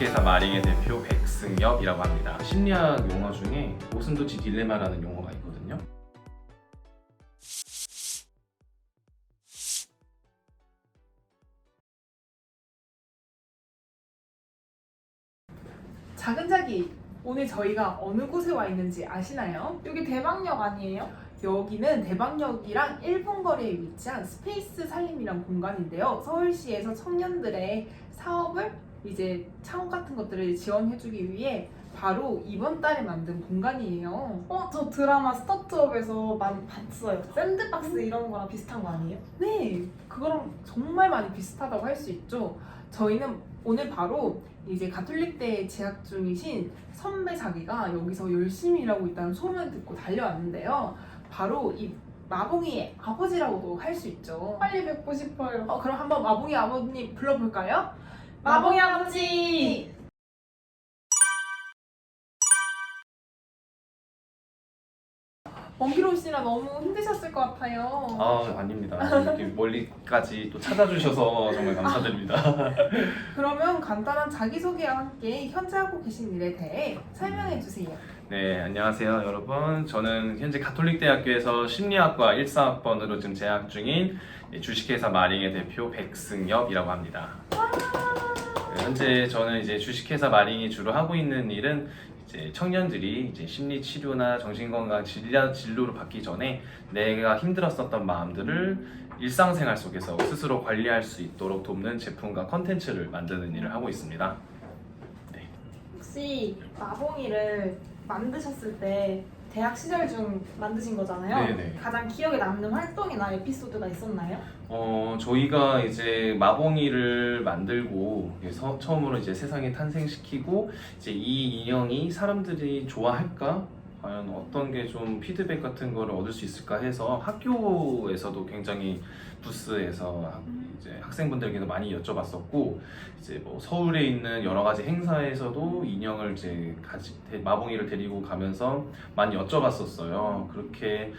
주식회사 마링의 대표 백승엽이라고 합니다. 심리학 용어 중에 고슴도치 딜레마라는 용어가 있거든요. 작은 자기, 오늘 저희가 어느 곳에 와 있는지 아시나요? 여기 대방역 아니에요? 여기는 대방역이랑 1분 거리에 위치한 스페이스 살림이란 공간인데요. 서울시에서 청년들의 사업을 이제 창업 같은 것들을 지원해주기 위해 바로 이번 달에 만든 공간이에요. 저 드라마 스타트업에서 많이 봤어요. 샌드박스 이런 거랑 비슷한 거 아니에요? 네, 그거랑 정말 많이 비슷하다고 할 수 있죠. 저희는 오늘 바로 이제 가톨릭대에 재학 중이신 선배 자기가 여기서 열심히 일하고 있다는 소문을 듣고 달려왔는데요. 바로 이 마봉이의 아버지라고도 할 수 있죠. 빨리 뵙고 싶어요. 그럼 한번 마봉이 아버님 불러볼까요? 마봉이 아버지! 먼 길 오시느라 너무 힘드셨을 것 같아요. 아닙니다. 이렇게 멀리까지 또 찾아주셔서 정말 감사드립니다. 그러면 간단한 자기소개와 함께 현재 하고 계신 일에 대해 설명해 주세요. 네, 안녕하세요 여러분. 저는 현재 가톨릭대학교에서 심리학과 14학번으로 지금 재학 중인 주식회사 마링의 대표 백승엽이라고 합니다. 현재 저는 이제 주식회사 마링이 주로 하고 있는 일은 이제 청년들이 이제 심리 치료나 정신건강 진로로 받기 전에 내가 힘들었었던 마음들을 일상생활 속에서 스스로 관리할 수 있도록 돕는 제품과 컨텐츠를 만드는 일을 하고 있습니다. 네. 혹시 마봉이를 만드셨을 때 대학 시절 중 만드신 거잖아요? 네네. 가장 기억에 남는 활동이나 에피소드가 있었나요? 저희가 이제 마봉이를 만들고 처음으로 이제 세상에 탄생시키고 이제 이 인형이 사람들이 좋아할까? 과연 어떤 게 좀 피드백 같은 거를 얻을 수 있을까 해서 학교에서도 굉장히 부스에서 이제 학생분들에게도 많이 여쭤봤었고 이제 뭐 서울에 있는 여러 가지 행사에서도 인형을 이제 마봉이를 데리고 가면서 많이 여쭤봤었어요. 그렇게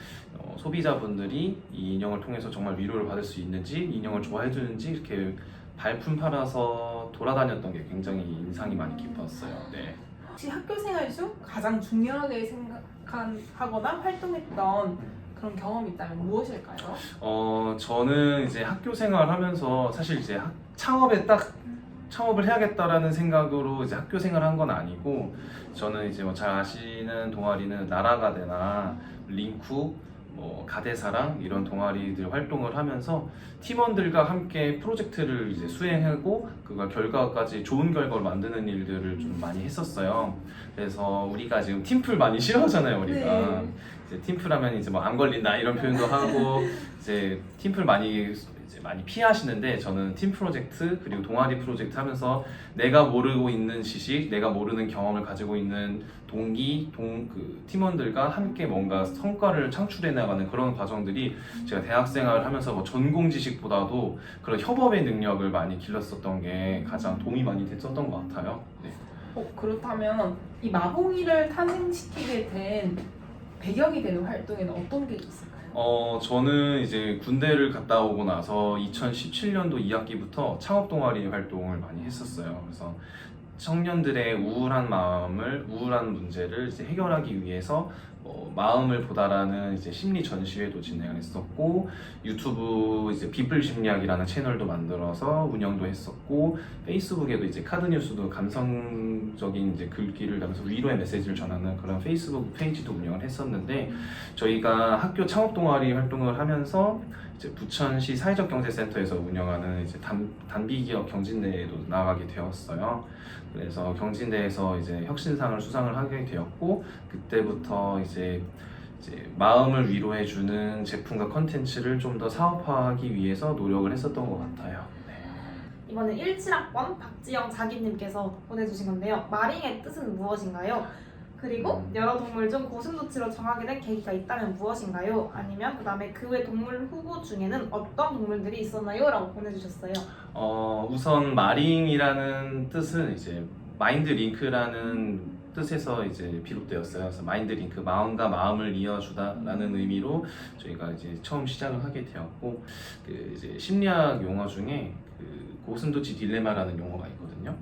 소비자분들이 이 인형을 통해서 정말 위로를 받을 수 있는지, 인형을 좋아해 주는지 이렇게 발품 팔아서 돌아다녔던 게 굉장히 인상이 많이 깊었어요. 네. 혹시 학교 생활 중 가장 중요하게 생각하거나 활동했던 그런 경험이 있다면 무엇일까요? 저는 이제 학교 생활하면서 사실 이제 창업을 해야겠다라는 생각으로 이제 학교 생활을 한 건 아니고 저는 이제 뭐 잘 아시는 동아리는 나라가대나 링쿠 가대사랑 이런 동아리들 활동을 하면서 팀원들과 함께 프로젝트를 이제 수행하고 그걸 결과까지 좋은 결과를 만드는 일들을 좀 많이 했었어요. 그래서 우리가 지금 팀플 많이 싫어하잖아요, 우리가. 네. 이제 팀플 하면 이제 뭐 안 걸린다 이런 표현도 하고 이제 팀플 많이 피하시는데 저는 팀 프로젝트 그리고 동아리 프로젝트 하면서 내가 모르고 있는 지식, 내가 모르는 경험을 가지고 있는 팀원들과 함께 뭔가 성과를 창출해 나가는 그런 과정들이 제가 대학생활을 하면서 뭐 전공 지식보다도 그런 협업의 능력을 많이 길렀었던 게 가장 도움이 많이 됐었던 것 같아요. 네. 그렇다면 이 마봉이를 탄생시키게 된 배경이 되는 활동에는 어떤 게 있을까요? 저는 이제 군대를 갔다 오고 나서 2017년도 2학기부터 창업 동아리 활동을 많이 했었어요. 그래서 청년들의 우울한 문제를 이제 해결하기 위해서 마음을 보다라는 이제 심리 전시회도 진행을 했었고 유튜브 이제 비플 심리학이라는 채널도 만들어서 운영도 했었고 페이스북에도 이제 카드 뉴스도 감성적인 이제 글귀를 담아서 위로의 메시지를 전하는 그런 페이스북 페이지도 운영을 했었는데 저희가 학교 창업 동아리 활동을 하면서 이제 부천시 사회적 경제센터에서 운영하는 이제 단비기업 경진대회에도 나가게 되었어요. 그래서 경진대에서 이제 혁신상을 수상을 하게 되었고 그때부터 이제 마음을 위로해주는 제품과 컨텐츠를 좀 더 사업화하기 위해서 노력을 했었던 것 같아요. 네. 이번에 17학번 박지영 자기님께서 보내주신 건데요. 마링의 뜻은 무엇인가요? 그리고 여러 동물 중 고슴도치로 정하게 된 계기가 있다면 무엇인가요? 아니면 그 다음에 그 외 동물 후보 중에는 어떤 동물들이 있었나요? 라고 보내주셨어요. 우선 마링이라는 뜻은 이제 마인드 링크라는 뜻에서 이제 비롯되었어요. 그래서 마인드 링크, 마음과 마음을 이어주다라는 의미로 저희가 이제 처음 시작을 하게 되었고, 이제 심리학 용어 중에 고슴도치 딜레마라는 용어가 있거든요.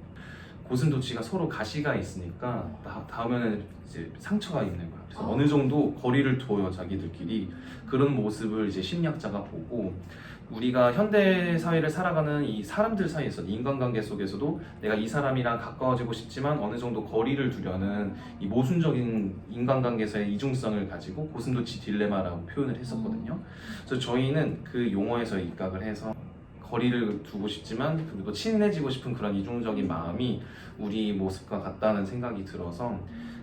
고슴도치가 서로 가시가 있으니까 닿으면 이제 상처가 있는 거야. 그래서 어느 정도 거리를 둬요, 자기들끼리. 그런 모습을 이제 심리학자가 보고, 우리가 현대 사회를 살아가는 이 사람들 사이에서, 인간관계 속에서도 내가 이 사람이랑 가까워지고 싶지만 어느 정도 거리를 두려는 이 모순적인 인간관계에서의 이중성을 가지고 고슴도치 딜레마라고 표현을 했었거든요. 그래서 저희는 그 용어에서 입각을 해서 거리를 두고 싶지만 그리고 친해지고 싶은 그런 이중적인 마음이 우리 모습과 같다는 생각이 들어서,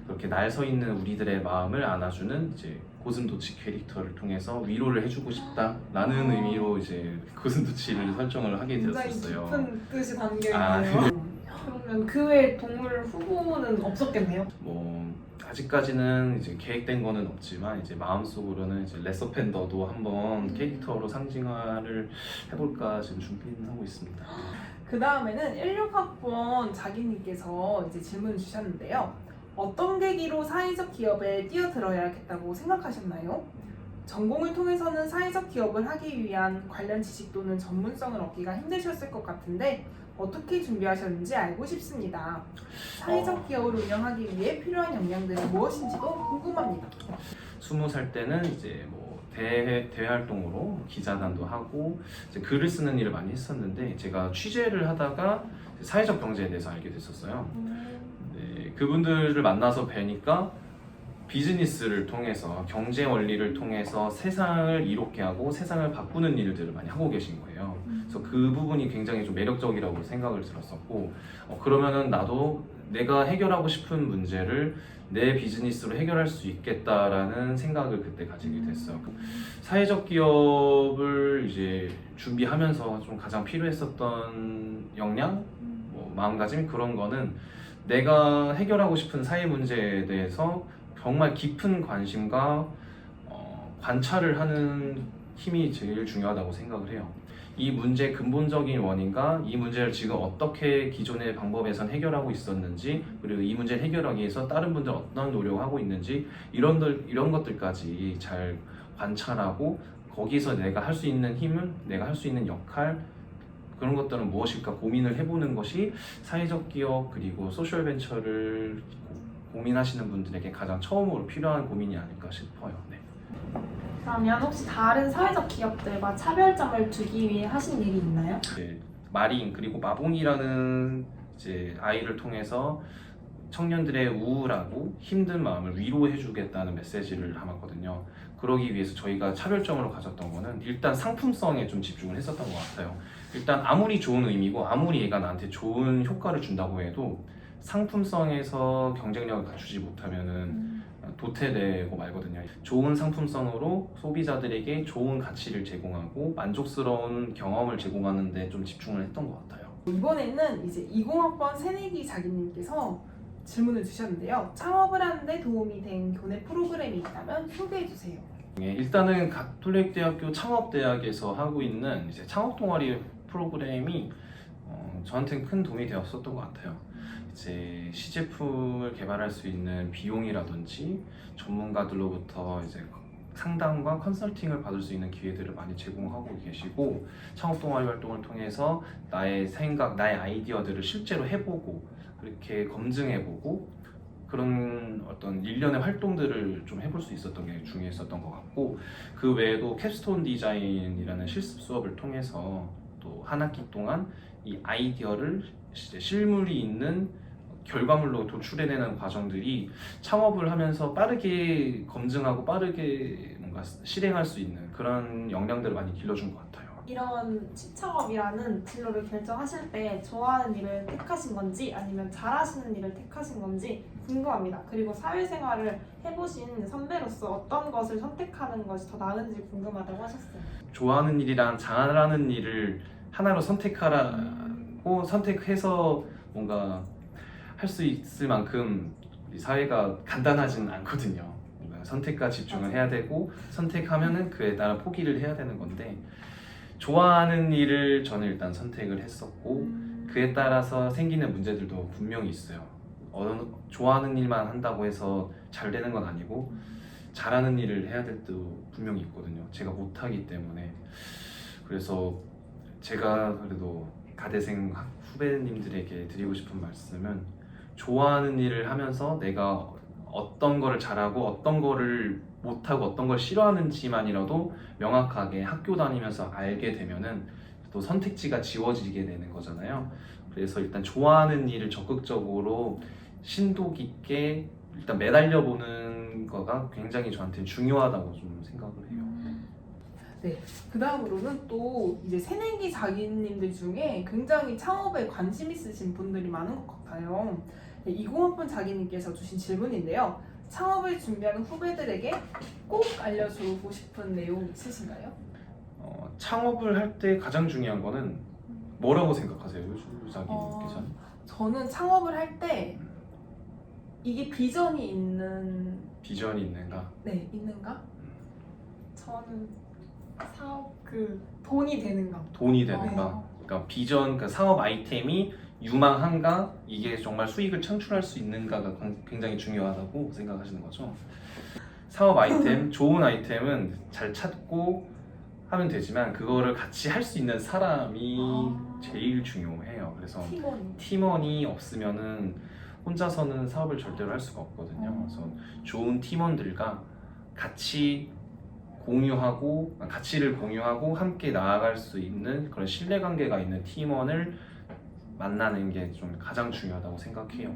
그렇게 날 서 있는 우리들의 마음을 안아주는 이제 고슴도치 캐릭터를 통해서 위로를 해주고 싶다라는 의미로 이제 고슴도치를 설정을 하게 굉장히 되었었어요. 깊은 뜻이 담겨 아, 있네요. 그러면 그 외 동물 후보는 없었겠네요. 뭐 아직까지는 이제 계획된 거는 없지만 이제 마음속으로는 이제 레서 팬더도 한번 캐릭터로 상징화를 해볼까 지금 준비는 하고 있습니다. 그 다음에는 16학번 자기님께서 이제 질문을 주셨는데요. 어떤 계기로 사회적 기업에 뛰어들어야겠다고 생각하셨나요? 전공을 통해서는 사회적 기업을 하기 위한 관련 지식 또는 전문성을 얻기가 힘드셨을 것 같은데 어떻게 준비하셨는지 알고 싶습니다. 사회적 기업을 운영하기 위해 필요한 역량들은 무엇인지도 궁금합니다. 20살 때는 이제 뭐 대외 활동으로 기자단도 하고 이제 글을 쓰는 일을 많이 했었는데, 제가 취재를 하다가 사회적 경제에 대해서 알게 됐었어요. 네, 그분들을 만나서 뵈니까 비즈니스를 통해서, 경제 원리를 통해서 세상을 이롭게 하고 세상을 바꾸는 일들을 많이 하고 계신 거예요. 그래서 그 부분이 굉장히 좀 매력적이라고 생각을 들었었고, 그러면은 나도 내가 해결하고 싶은 문제를 내 비즈니스로 해결할 수 있겠다라는 생각을 그때 가지게 됐어요. 사회적 기업을 이제 준비하면서 좀 가장 필요했었던 역량, 뭐 마음가짐, 그런 거는 내가 해결하고 싶은 사회 문제에 대해서 정말 깊은 관심과 관찰을 하는 힘이 제일 중요하다고 생각을 해요. 이 문제의 근본적인 원인과 이 문제를 지금 어떻게 기존의 방법에선 해결하고 있었는지, 그리고 이 문제를 해결하기 위해서 다른 분들 어떤 노력을 하고 있는지, 이런 것들까지 잘 관찰하고 거기서 내가 할 수 있는 힘을, 내가 할 수 있는 역할, 그런 것들은 무엇일까 고민을 해보는 것이 사회적 기업 그리고 소셜 벤처를 고민하시는 분들에게 가장 처음으로 필요한 고민이 아닐까 싶어요. 네. 그러면 혹시 다른 사회적 기업들과 차별점을 두기 위해 하신 일이 있나요? 이제 마린 그리고 마봉이라는 이제 아이를 통해서 청년들의 우울하고 힘든 마음을 위로해주겠다는 메시지를 담았거든요. 그러기 위해서 저희가 차별점으로 가졌던 거는 일단 상품성에 좀 집중을 했었던 것 같아요. 일단 아무리 좋은 의미고 아무리 얘가 나한테 좋은 효과를 준다고 해도 상품성에서 경쟁력을 갖추지 못하면은 도태되고 말거든요. 좋은 상품성으로 소비자들에게 좋은 가치를 제공하고 만족스러운 경험을 제공하는 데 좀 집중을 했던 것 같아요. 이번에는 이제 20학번 새내기 자기님께서 질문을 주셨는데요. 창업을 하는데 도움이 된 교내 프로그램이 있다면 소개해 주세요. 일단은 가톨릭대학교 창업대학에서 하고 있는 이제 창업 동아리 프로그램이 저한테는 큰 도움이 되었었던 것 같아요. 이제 시제품을 개발할 수 있는 비용이라든지 전문가들로부터 이제 상담과 컨설팅을 받을 수 있는 기회들을 많이 제공하고 계시고, 창업 동아리 활동을 통해서 나의 생각, 나의 아이디어들을 실제로 해보고 그렇게 검증해보고 그런 어떤 일련의 활동들을 좀 해볼 수 있었던 게 중요했었던 것 같고, 그 외에도 캡스톤 디자인이라는 실습 수업을 통해서 또 한 학기 동안 이 아이디어를 실물이 있는 결과물로 도출해내는 과정들이 창업을 하면서 빠르게 검증하고 빠르게 뭔가 실행할 수 있는 그런 역량들을 많이 길러준 것 같아요. 이런 시창업이라는 진로를 결정하실 때 좋아하는 일을 택하신 건지 아니면 잘하시는 일을 택하신 건지 궁금합니다. 그리고 사회생활을 해보신 선배로서 어떤 것을 선택하는 것이 더 나은지 궁금하다고 하셨어요. 좋아하는 일이랑 잘하는 일을 하나로 선택하라고 선택해서 뭔가 할 수 있을 만큼 우리 사회가 간단하진 않거든요. 뭔가 선택과 집중을 해야 되고, 선택하면은 그에 따라 포기를 해야 되는 건데, 좋아하는 일을 저는 일단 선택을 했었고, 그에 따라서 생기는 문제들도 분명히 있어요. 좋아하는 일만 한다고 해서 잘 되는 건 아니고 잘하는 일을 해야 될 때도 분명히 있거든요. 제가 못하기 때문에. 그래서 제가 그래도 가대생 후배님들에게 드리고 싶은 말씀은 좋아하는 일을 하면서 내가 어떤 거를 잘하고 어떤 거를 못하고 어떤 걸 싫어하는지만이라도 명확하게 학교 다니면서 알게 되면은 또 선택지가 지워지게 되는 거잖아요. 그래서 일단 좋아하는 일을 적극적으로 심도 깊게 일단 매달려 보는 거가 굉장히 저한테 중요하다고 좀 생각을 해요. 그 다음으로는 또 이제 새내기 자기님들 중에 굉장히 창업에 관심 있으신 분들이 많은 것 같아요. 20학번 자기님께서 주신 질문인데요. 창업을 준비하는 후배들에게 꼭 알려주고 싶은 내용 있으신가요? 창업을 할 때 가장 중요한 거는 뭐라고 생각하세요, 유자기님께서는? 저는 창업을 할 때 이게 비전이 있는 비전이 있는가? 있는가? 저는 사업 돈이 되는가. 돈이 되는가? 어. 그러니까 비전, 그 사업 아이템이 유망한가? 이게 정말 수익을 창출할 수 있는가가 굉장히 중요하다고 생각하시는 거죠. 사업 아이템, 좋은 아이템은 잘 찾고 하면 되지만 그거를 같이 할 수 있는 사람이 제일 중요해요. 그래서 팀원이 없으면은 혼자서는 사업을 절대로 할 수가 없거든요. 그래서 좋은 팀원들과 같이 공유하고 가치를 공유하고 함께 나아갈 수 있는 그런 신뢰관계가 있는 팀원을 만나는 게 좀 가장 중요하다고 생각해요.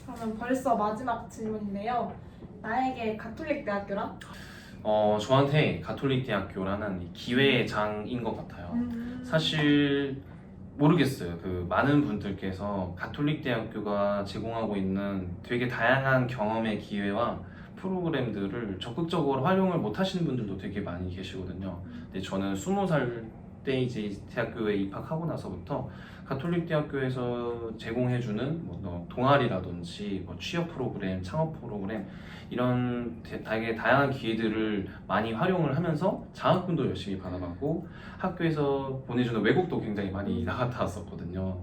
그러면 벌써 마지막 질문인데요. 나에게 가톨릭 대학교란? 저한테 가톨릭 대학교라는 이 기회의 장인 것 같아요. 사실 모르겠어요. 그 많은 분들께서 가톨릭 대학교가 제공하고 있는 되게 다양한 경험의 기회와 프로그램들을 적극적으로 활용을 못 하시는 분들도 되게 많이 계시거든요. 근데 저는 20살 때 이제 대학교에 입학하고 나서부터 가톨릭 대학교에서 제공해주는 뭐 동아리라든지 뭐 취업 프로그램, 창업 프로그램 이런 되게 다양한 기회들을 많이 활용을 하면서 장학금도 열심히 받아봤고 학교에서 보내주는 외국도 굉장히 많이 나갔다 왔었거든요.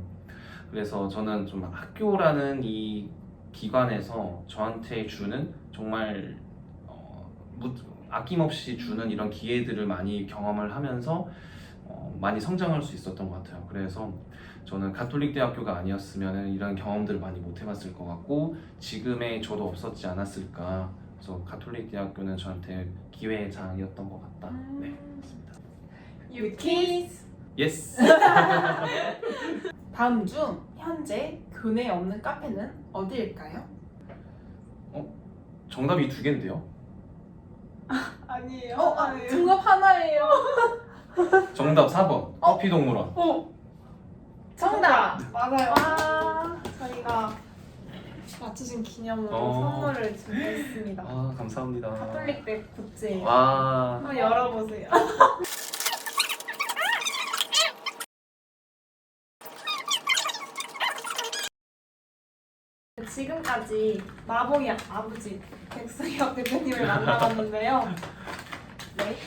그래서 저는 좀 학교라는 이 기관에서 저한테 주는 정말 아낌없이 주는 이런 기회들을 많이 경험을 하면서 많이 성장할 수 있었던 것 같아요. 그래서 저는 가톨릭 대학교가 아니었으면 이런 경험들을 많이 못 해봤을 것 같고 지금의 저도 없었지 않았을까. 그래서 가톨릭 대학교는 저한테 기회의 장이었던 것 같다. 네, 맞습니다. 유키스. 예스. 다음 중 현재 교내에 없는 카페는 어디일까요? 정답이 두 개인데요. 아니에요. 정답 하나예요. 정답 4번 커피동물원. 정답. 맞아요. 저희가 맞추신 기념으로 선물을 준비했습니다. 감사합니다. 가톨릭 대 굿즈예요. 와. 한번 열어보세요. 지금까지 마봉이 아버지 백승혁 대표님을 만나봤는데요.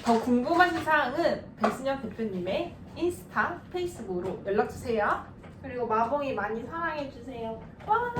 더 궁금하신 사항은 배순혁 대표님의 인스타, 페이스북으로 연락주세요. 그리고 마봉이 많이 사랑해주세요. 와!